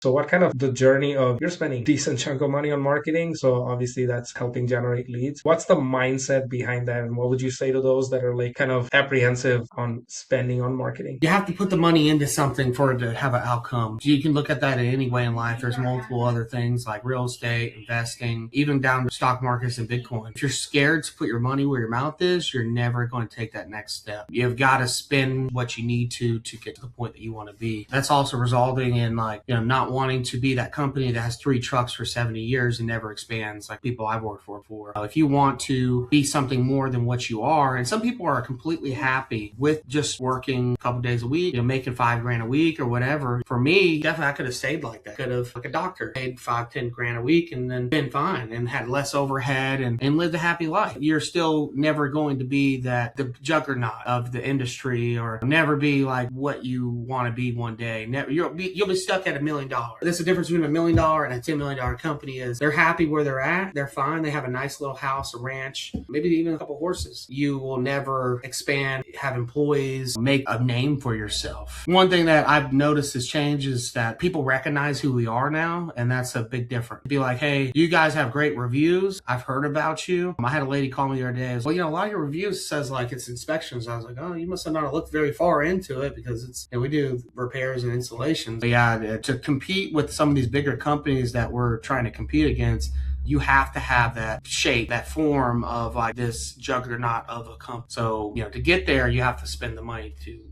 So what kind of the journey of you're spending decent chunk of money on marketing, so obviously that's helping generate leads. What's the mindset behind that, and what would you say to those that are like kind of apprehensive on spending on marketing? You have to put the money into something for it to have an outcome. You can look at that in any way in life. There's multiple other things like real estate, investing, even down to stock markets and Bitcoin. If you're scared to put your money where your mouth is, you're never going to take that next step. You've got to spend what you need to get to the point that you want to be. That's also resulting in not wanting to be that company that has 3 trucks for 70 years and never expands like people I've worked for before. If you want to be something more than what you are, and some people are completely happy with just working a couple days a week, making $5,000 a week or whatever. For me, definitely I could have stayed like that. Could have, like a doctor, paid 5-10 grand a week and then been fine and had less overhead and lived a happy life. You're still never going to be the juggernaut of the industry, or never be like what you want to be one day. Never, you'll be stuck at $1 million. That's the difference between $1 million and a $10 million company. Is they're happy where they're at. They're fine. They have a nice little house, a ranch, maybe even a couple horses. You will never expand, have employees, make a name for yourself. One thing that I've noticed has changed is that people recognize who we are now, and that's a big difference. Be like, hey, you guys have great reviews. I've heard about you. I had a lady call me the other day. Well, a lot of your reviews says like it's inspections. I was like, oh, you must have not looked very far into it, because it's, we do repairs and installations. But yeah, to compete with some of these bigger companies that we're trying to compete against, you have to have that shape, that form of like this juggernaut of a company. So, to get there, you have to spend the money to